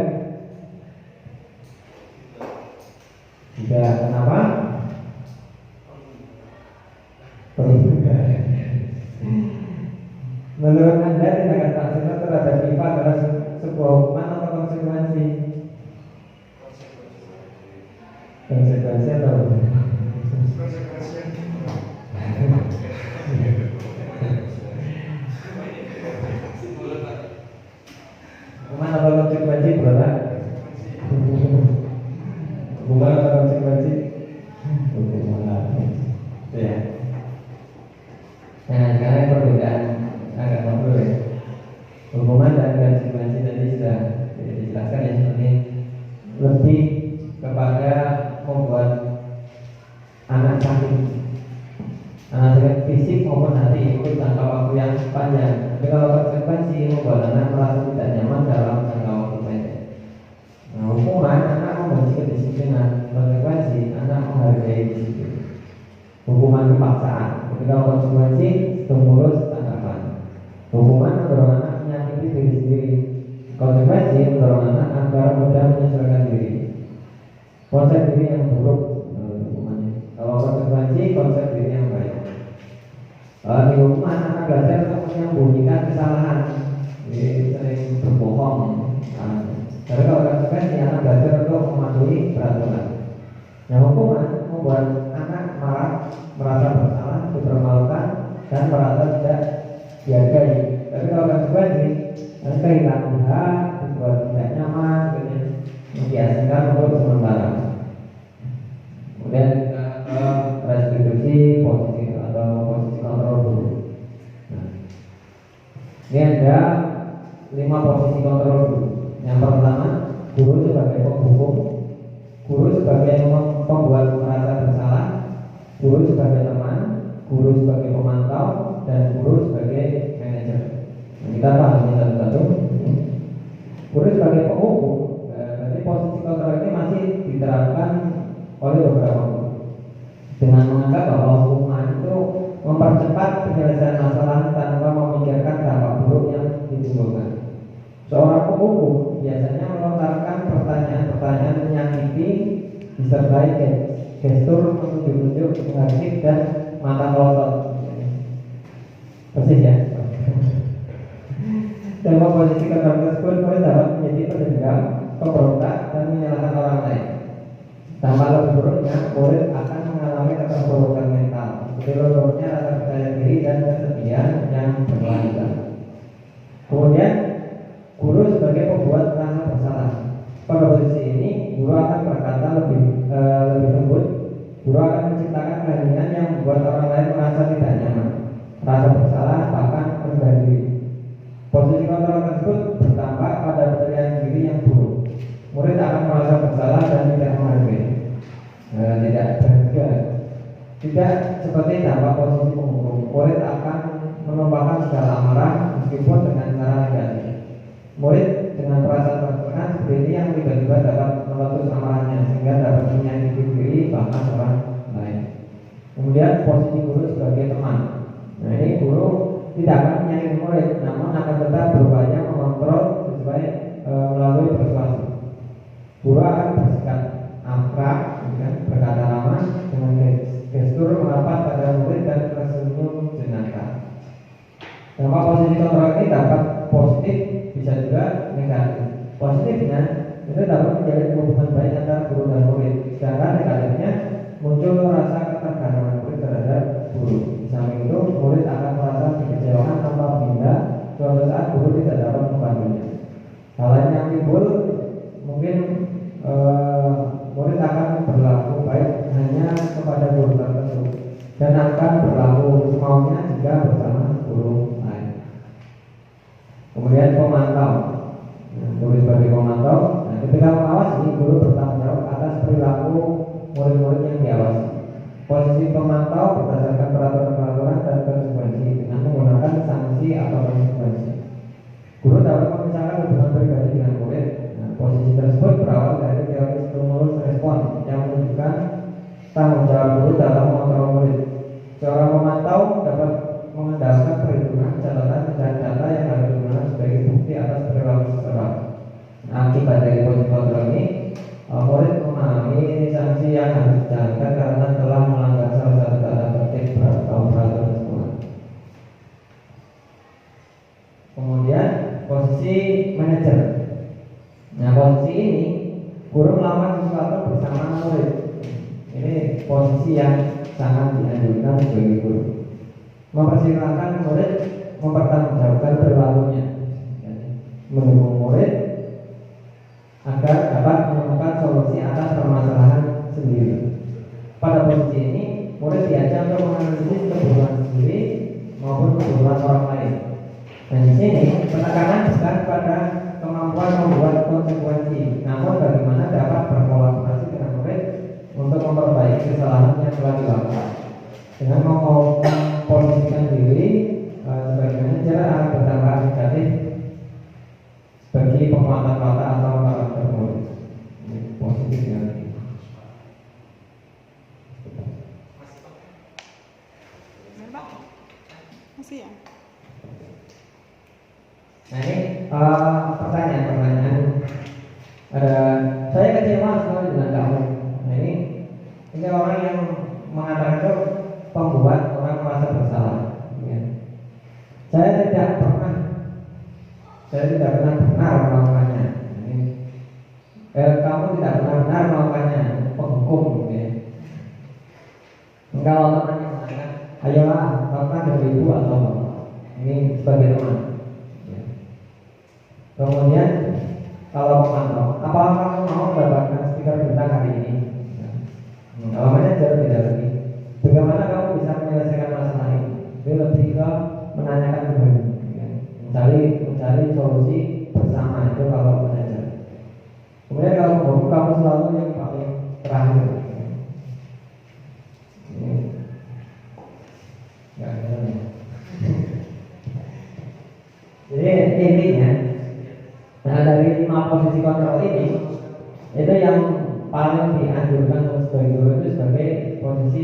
Tidak. Kenapa? Menurut Anda tindakan Pak Zeno terhadap IPA adalah sebuah hukuman atau konsekuensi? Konsekuensi atau hukuman atau konsekuensi berapa? Hukuman atau konsekuensi? Hukuman. Ya. Nah sekarang perbedaan agak ngobrol ya. Hukuman dan konsekuensi tadi sudah dijelaskan ya, seperti lebih kepada membuat anak sakit fisik maupun hati itu jangka waktu yang panjang. Tapi kalau konsekuensi membuat anak merasa tidak nyaman dalam jangka waktu pendek. Nah, hukuman anak membenci kedisiplinan, konsekuensi anak menghargai disiplin. Hukuman kepaksaan, ketika konsekuensi stimulus tanggapan. Hukuman mendorong anak menyakiti diri sendiri, konsekuensi mendorong anak agar mudah menyesuaikan diri. Konsep diri yang buruk hukumannya. Kalau konsekuensi konsep diri yang baik. Di hukuman anak belajar untuk menyembunyikan kesalahan, sering berbohong. Tapi kalau konsekuensi anak belajar untuk mematuhi peraturan. Nah hukuman membuat anak marah, merasa bersalah, dipermalukan, dan merasa tidak dihargai. Tapi kalau konsekuensi kehilangan hak, dibuat tidak nyaman, diasingkan untuk sementara. Kemudian restitusi posisi atau posisi kontrol dulu. Nah, ini ada 5 posisi kontrol dulu. Yang pertama, guru sebagai penghukum, guru sebagai pembuat merasa bersalah, guru sebagai teman, guru sebagai pemantau, dan guru sebagai manajer. Nah, kita pahami satu-satu. Guru sebagai penghukum, berarti posisi kontrol ini masih diterapkan oleh beberapa guru dengan menganggap bahwa hukuman itu mempercepat penyelesaian masalah tanpa memikirkan dampak buruk yang ditimbulkan. Seorang penghukum biasanya melontarkan pertanyaan-pertanyaan menyakiti disertai gestur menunjuk-nunjuk, menghakik, dan mata melotot. Persis ya. Dalam posisi kontrol tersebut, murid dapat menjadi pendendam, pemberontak, dan menyalahkan orang lain. Tanpa lebih buruknya, murid akan mengalami keterpurukan mental, turunnya rasa percaya diri dan kesedihan yang berkelanjutan. Kemudian, guru kontrol tersebut bertampak pada pilihan diri yang buruk. Murid akan merasa bersalah dan tidak menghargai. Tidak seperti dampak posisi penghukum. Murid akan menumpahkan segala amarah meskipun dengan cara negatif. Murid dengan perasaan tertekan seperti ini yang tiba-tiba dapat meletus amarahnya sehingga dapat menyakiti diri bahkan orang lain. Kemudian posisi guru sebagai teman. Nah, ini guru tidak akan menyakiti murid, namun akan tetap berupaya mengontrol sesuai melalui persuasi. Guru akan bersikap akrab, berkata ramah dengan gestur merapat pada murid dan tersenyum jenaka. Dampak posisi kontrol ini dapat positif, bisa juga negatif. Positifnya itu dapat menjalin hubungan baik antara guru dan murid, sedangkan negatifnya muncul rasa ketergantungan murid terhadap guru. Di samping itu, murid akan merasa kekecewaan apabila suatu saat guru tidak dapat membantunya. Hal lain yang timbul mungkin murid akan berlaku baik hanya kepada guru tertentu dan akan berlaku semaunya jika bersama guru lain. Kemudian pemantau. Guru sebagai pemantau. Ketika mengawasi, guru bertanggung jawab atas perilaku murid-murid yang diawasi. Posisi pemantau berdasarkan peraturan-peraturan dan konsekuensi dengan menggunakan sanksi atau konsekuensi. Guru dapat memisahkan hubungan pribadi dengan murid. Posisi tersebut berawal dari teori stimulus respon yang menunjukkan tanggung jawab guru dalam mengontrol murid. Seorang pemantau dapat mengandalkan perhitungan, catatan, dan data yang harus digunakan sebagai bukti atas perilaku seseorang. Akibat dari posisi kontrol ini, murid memahami sanksi yang harus dijalankan karena telah melanggar salah satu tata tertib atau peraturan sekolah. Kemudian posisi manajer. Nah, posisi ini guru melakukan sesuatu bersama murid. Ini posisi yang sangat dianjurkan sebagai guru. Mempersilahkan murid mempertanggungjawabkan perilakunya, mendukung murid agar dapat menemukan solusi atas permasalahan sendiri. Pada posisi ini, murid diajak untuk menganalisis kebutuhan sendiri maupun kebutuhan orang lain. Dan di sini penekanan bukan pada kemampuan membuat konsekuensi, namun bagaimana dapat berkolaborasi dengan murid untuk memperbaiki kesalahan yang telah dilakukan. Dengan memposisikan diri sebagai manajer akan berdampak negatif bagi penguatan watak atau karakter murid. Ini positif ya. Masih ya? Nah, ini pertanyaan. Saya kecewa sekali dengan kamu. Nah, ini orang yang mengatakan itu pembuat orang merasa bersalah. Ya. Saya tidak pernah benar melakukannya. Kamu tidak benar melakukannya, penghukum. Ya. Kalau teman yang mengatakan, ayolah lakukan dari ibu atau bapak. Ini sebagai teman. Kemudian kalau pemantau, apakah kamu mau mendapatkan stiker bintang hari ini? Kalau manajer tidak lagi. Bagaimana kamu bisa menyelesaikan masalah ini? Dia lebih ke menanyakan kembali, mencari solusi bersama itu kalau manajer. Kemudian kalau penghukum, kamu selalu yang paling terakhir. Ini nggak ada. Jadi intinya. Nah, dari 5 posisi kontrol ini, itu yang paling dianjurkan sebagai guru itu sebagai posisi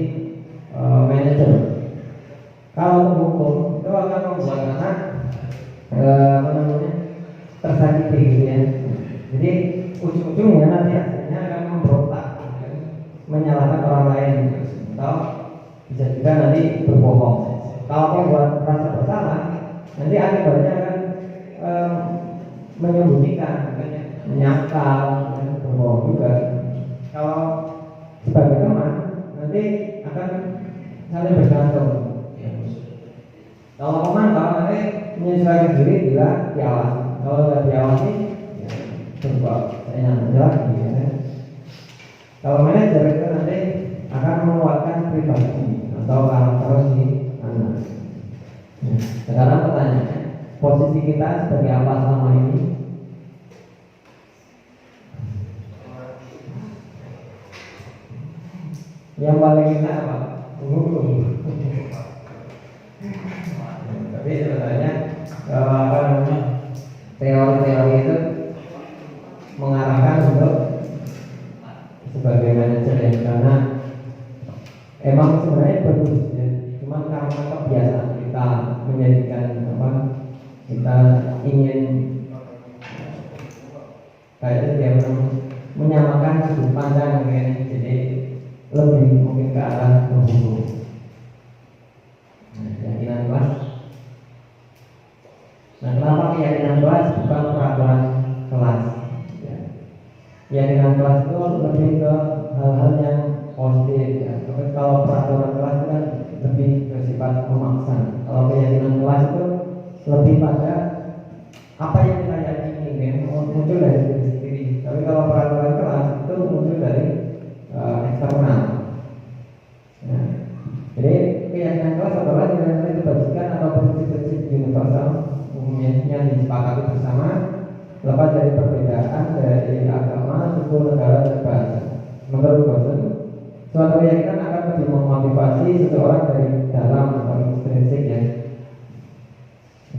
manajer. Kalau penghukum itu akan membuat anak tersakiti gitu ya. Jadi ujung-ujungnya nanti hasilnya akan memberontak, menyalahkan orang lain, atau bisa juga nanti berbohong. Kalau membuat rasa bersalah, nanti akibatnya akan menyembunyikan, menyangkal, berbohong juga. Kalau sebagai teman, nanti akan saling bergantung. Kalau teman, kalau nanti menyesuaikan diri bila diawasi. Kalau tidak diawasi, ya berbuat seenaknya lagi. Ya. Kalau manajer itu nanti akan menguatkan pribadi atau karakter si anak. Sekarang pertanyaannya, posisi kita sebagai apa selama ini? Yang paling enak apa? Tapi sebenarnya apa namanya, teori-teori itu mengarahkan untuk sebagai manajer ya, karena emang sebenarnya bagus ya, cuman karena kebiasaan kita menjadikan apa, kita ingin kayak dia menyamakan sudut pandang ya, jadi lebih mungkin ke arah menghubung. Nah, keyakinan kelas. Nah, kenapa keyakinan kelas bukan peraturan kelas? Ya. Keyakinan kelas itu lebih ke hal-hal yang positif ya. Tapi kalau peraturan kelas kan lebih bersifat memaksa. Kalau keyakinan kelas itu lebih pada apa yang kita yakini muncul dari diri sendiri. Tapi kalau peraturan kelas itu muncul dari eksternal. Nah, jadi keyakinan kelas adalah nilai-nilai kebajikan atau prinsip-prinsip universal umumnya yang disepakati bersama, lepas dari perbedaan dari agama, suku, negara, dan bahasa. Menurut Gosen, suatu keyakinan akan lebih memotivasi seseorang dari dalam atau intrinsik ya.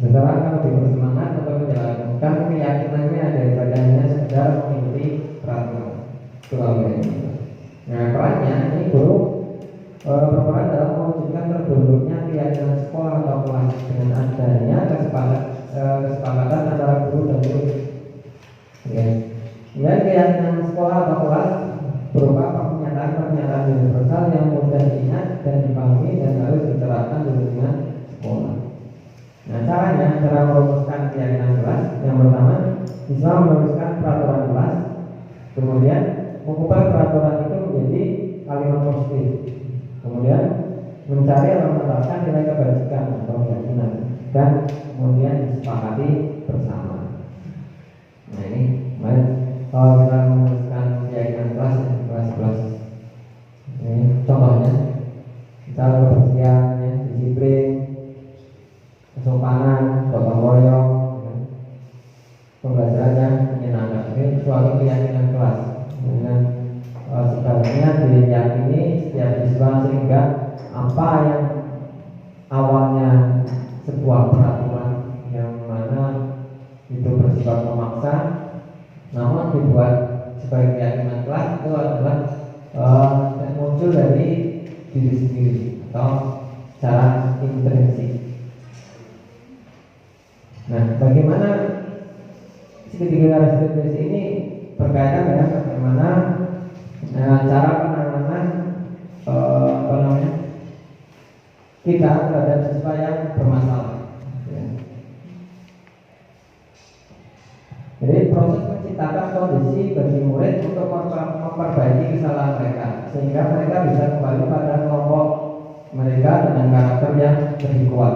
Seseorang akan lebih bersemangat untuk menjalankan keyakinannya daripada hanya sekedar mengikuti peraturan. Itu. Nah, perannya ini guru berperan dalam mewujudkan terbentuknya keyakinan sekolah atau kelas dengan adanya kesepakatan antara guru dan murid. Kemudian keyakinan sekolah atau kelas berupa pernyataan-pernyataan universal yang mudah diingat dan dipahami dan harus diterapkan di lingkungan sekolah. Nah, cara merumuskan keyakinan kelas yang pertama, bisa menuliskan peraturan kelas, kemudian mengubah peraturan itu menjadi kalimat positif, kemudian mencari atau menerapkan nilai kebajikan atau keyakinan, dan kemudian disepakati bersama. Nah, ini kemarin kalau kita menuliskan keyakinan kelas ini contohnya, misalnya kebersihan, ya, disiplin, kesopanan, gotong royong, ya, pembelajaran yang menyenangkan. Ini suatu keyakinan kelas. Dengan sebaliknya diyakini setiap siswa, sehingga apa yang awalnya sebuah peraturan yang mana itu bersifat memaksa, namun dibuat sebagai keyakinan kelas, itu adalah muncul dari diri sendiri atau secara intrinsik. Nah, bagaimana segitiga garis definisi ini berkaitan dengan bagaimana cara penanganan kita terhadap siswa yang bermasalah. Ya. Jadi proses menciptakan kondisi bagi murid untuk memperbaiki kesalahan mereka, sehingga mereka bisa kembali pada kelompok mereka dengan karakter yang lebih kuat.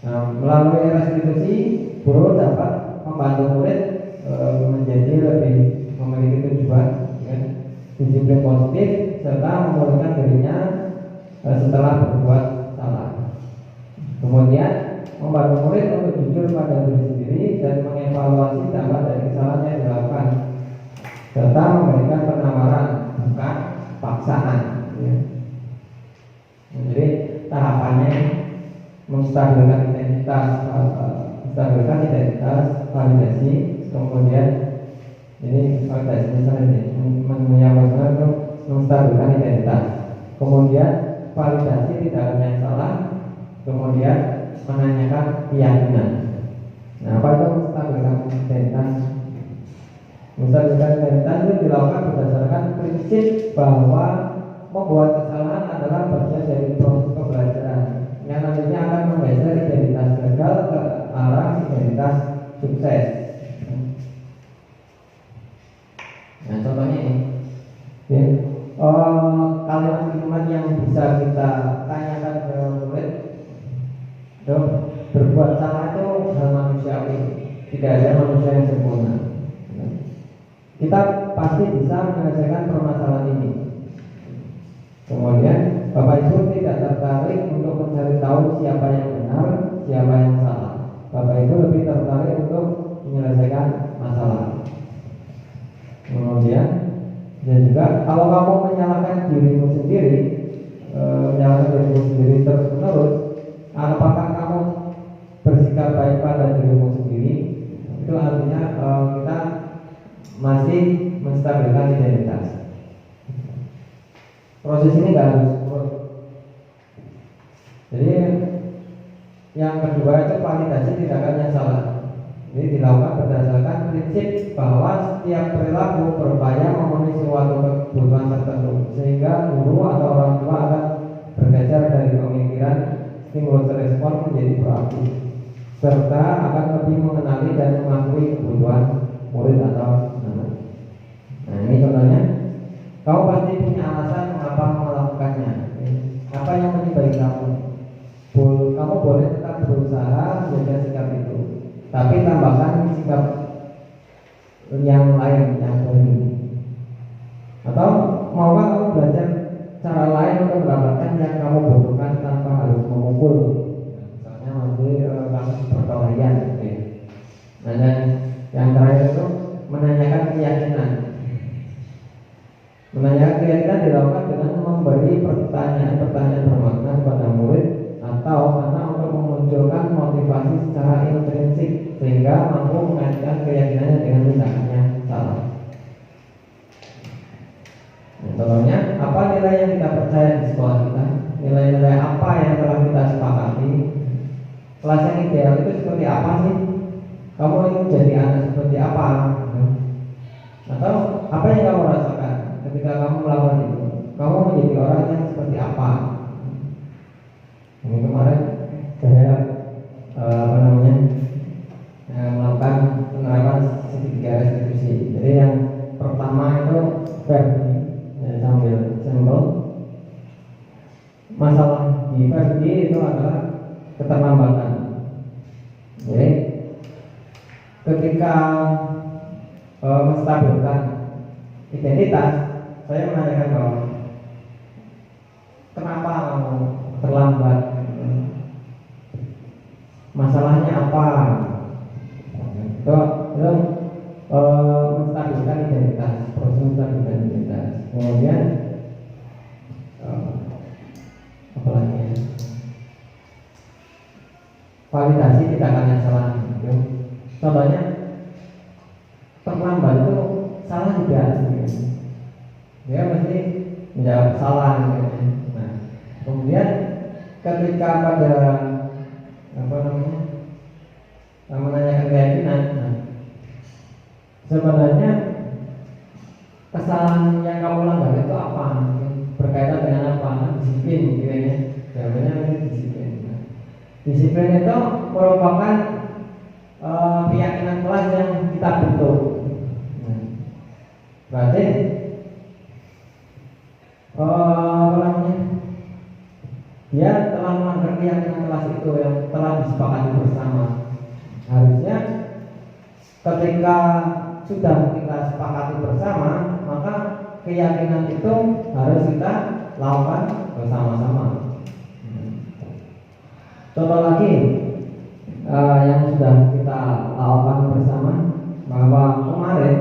Nah, melalui restitusi, guru dapat membantu murid menjadi lebih memiliki tujuan, ya, disiplin positif, serta memulihkan dirinya setelah berbuat salah. Kemudian membantu murid untuk jujur pada diri sendiri dan mengevaluasi dampak dari kesalahan yang dilakukan, serta memberikan penawaran, bukan paksaan. Ya. Jadi tahapannya menstabilkan identitas, validasi, kemudian ini validasi misalnya menyampaikan untuk menstabilkan identitas, kemudian validasi tidak ada yang salah, kemudian menanyakan keyakinan. Nah, apa itu menstabilkan identitas? Menstabilkan identitas itu dilakukan berdasarkan prinsip bahwa membuat kesalahan adalah bagian dari proses pembelajaran yang nantinya akan menggeser identitas gagal ke arah identitas sukses. Nah, contohnya ini, ya, kalimat-kalimat yang bisa kita tanyakan ke murid, berbuat salah itu hal manusiawi, tidak ada manusia yang sempurna. Kita pasti bisa menyelesaikan permasalahan ini. Kemudian Bapak Ibu tidak tertarik untuk mencari tahu siapa yang benar, siapa yang salah. Bapak Ibu lebih tertarik untuk menyelesaikan masalah. Kemudian dan juga kalau kamu menyalahkan dirimu sendiri, terus menerus, apakah kamu bersikap baik pada dirimu sendiri? Itu artinya kita masih menstabilkan identitas. Proses ini nggak harus urut. Jadi yang kedua itu validasi tindakan yang salah. Ini dilakukan berdasarkan prinsip bahwa setiap perilaku berupaya memenuhi suatu kebutuhan tertentu, sehingga guru atau orang tua akan bergeser dari pemikiran stimulus respon menjadi proaktif, serta akan lebih mengenali dan mengakui kebutuhan murid atau anak. Nah ini contohnya, kamu pasti punya alasan mengapa melakukannya. Apa yang menyebabkan kamu? Kamu boleh tetap berusaha menjaga sikap itu, tapi tambahkan sikap yang lain yang baru. Atau maukah kamu belajar cara lain untuk mendapatkan yang kamu butuhkan tanpa harus memukul? Misalnya nanti kamu perkelahian. Nah dan yang terakhir itu menanyakan keyakinan. Menanyakan keyakinan dilakukan dengan memberi pertanyaan-pertanyaan bermakna kepada murid atau karena untuk memunculkan motivasi secara intrinsik sehingga mampu mengaitkan keyakinannya dengan tindakannya salah. Nah, contohnya, apa nilai yang kita percaya di sekolah kita? Nilai-nilai apa yang telah kita sepakati? Kelas yang ideal itu seperti apa sih? Kamu ingin jadi anak seperti apa? Atau apa yang kamu rasakan ketika kamu melakukan itu? Kamu menjadi orang yang seperti apa? Ini kemarin saya melakukan penerapan segitiga restitusi. Jadi yang pertama itu versi sambil sampel. Masalah di versi itu adalah keterlambatan. Jadi ketika menstabilkan identitas, saya menanyakan bahwa kenapa kamu terlambat? Masalahnya apa? Itu menstabilkan identitas, proses menstabilkan identitas. Kemudian apa lagi ya? Validasi tindakan yang salah. Contohnya terlambat itu salah tidak? Dia mesti menjawab salah. Nah, kemudian ketika pada menanyakan keyakinan, sebenarnya kesalahan yang kamu lakukan itu apa? Berkaitan dengan apa? Disiplin, kira-kira. Jawabannya disiplin. Disiplin itu merupakan keyakinan kelas yang kita bentuk. Berarti dia telah melanggar keyakinan kelas itu yang telah disepakati bersama. Harusnya ketika sudah kita sepakati bersama, maka keyakinan itu harus kita lakukan bersama-sama. Contoh lagi yang sudah kita lakukan bersama, bahwa kemarin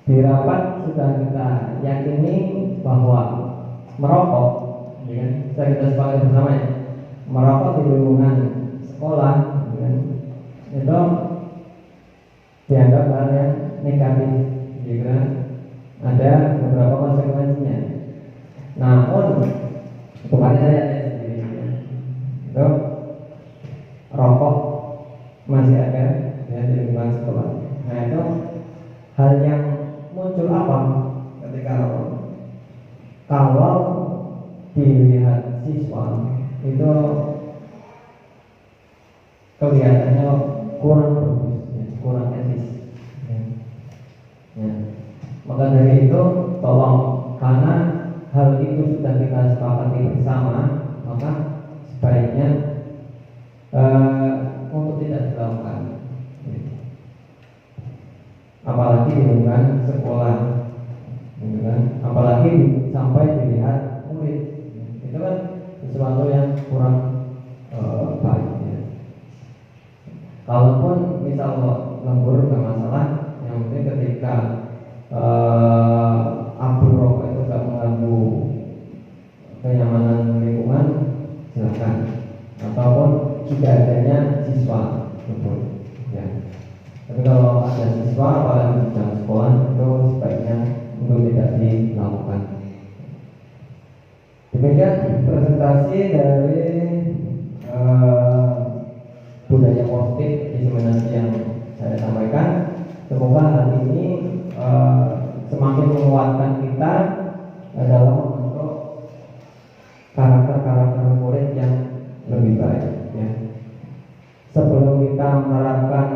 di rapat sudah kita yakini bahwa merokok, kita sepakati bersama ya, merokok di lingkungan sekolah, itu dianggap hal yang negatif, jika ada beberapa konsekuensinya. Namun kemarin saya lihat sendiri, itu rokok masih ada ya, di lingkungan sekolah. Nah itu hal yang muncul apa ketika rokok? Kalau dilihat siswa itu kelihatannya kurang bagus, ya, kurang etis. Ya. Maka dari itu tolong, karena hal itu sudah kita sepakati bersama, maka sebaiknya untuk tidak dilakukan. Apalagi di lingkungan sekolah, apalagi sampai dilihat murid, itu kan sesuatu yang kurang baik. Kalaupun misal lembur nggak masalah, yang penting ketika abu rokok itu nggak mengganggu kenyamanan lingkungan, silakan. Ataupun tidak adanya siswa lembur, ya. Tapi kalau ada siswa apalagi di jam sekolah itu sebaiknya untuk tidak dilakukan. Demikian presentasi dari budaya positif diseminasi yang saya sampaikan. Semoga hal ini semakin menguatkan kita dalam membentuk karakter-karakter murid yang lebih baik, ya. Sebelum kita menerapkan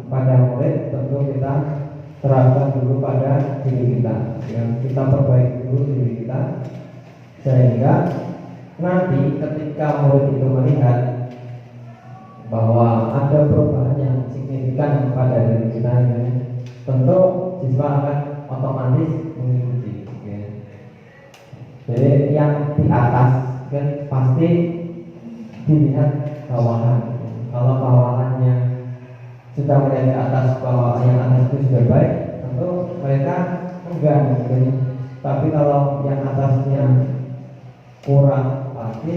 pada murid, tentu kita terapkan dulu pada diri kita, ya. Kita perbaiki dulu diri kita, sehingga nanti ketika murid itu melihat bahwa ada perubahan yang signifikan pada diri kita, ya, tentu siswa akan otomatis mengikuti, ya. Jadi yang di atas kan pasti dilihat bawahan. Kalau bawahannya sudah melihat di atas bahwa yang atas itu sudah baik, tentu mereka enggan, gitu. Tapi kalau yang atasnya kurang, pasti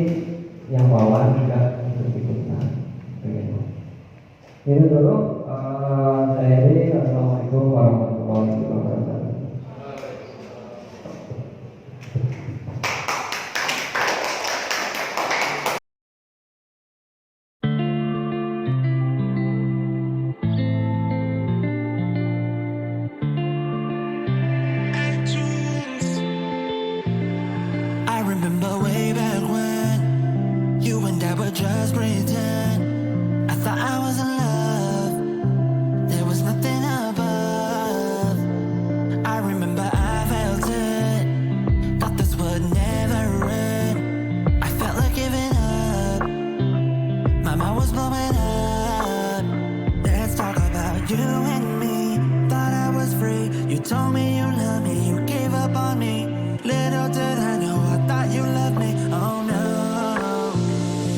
yang bawah juga ikut-ikutan. Itu dulu dari Assalamualaikum warahmatullahi wabarakatuh. I remember way back when you and I were just pretend. I thought I was in love, there was nothing above. I remember I felt it, thought this would never end. I felt like giving up, my mind was blowing up. Let's talk about you and me, thought I was free. You told me you love me, you gave up on me. Little did I know, I thought you loved me. Oh no.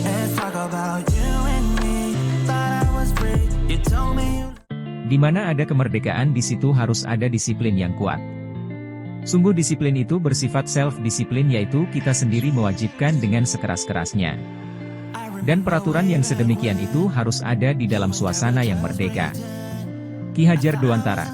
Let's talk about you and me, thought I was free. You told me you. Di mana ada kemerdekaan, di situ harus ada disiplin yang kuat. Sungguh disiplin itu bersifat self-disiplin, yaitu kita sendiri mewajibkan dengan sekeras-kerasnya. Dan peraturan yang sedemikian itu harus ada di dalam suasana yang merdeka. Ki Hajar Dewantara.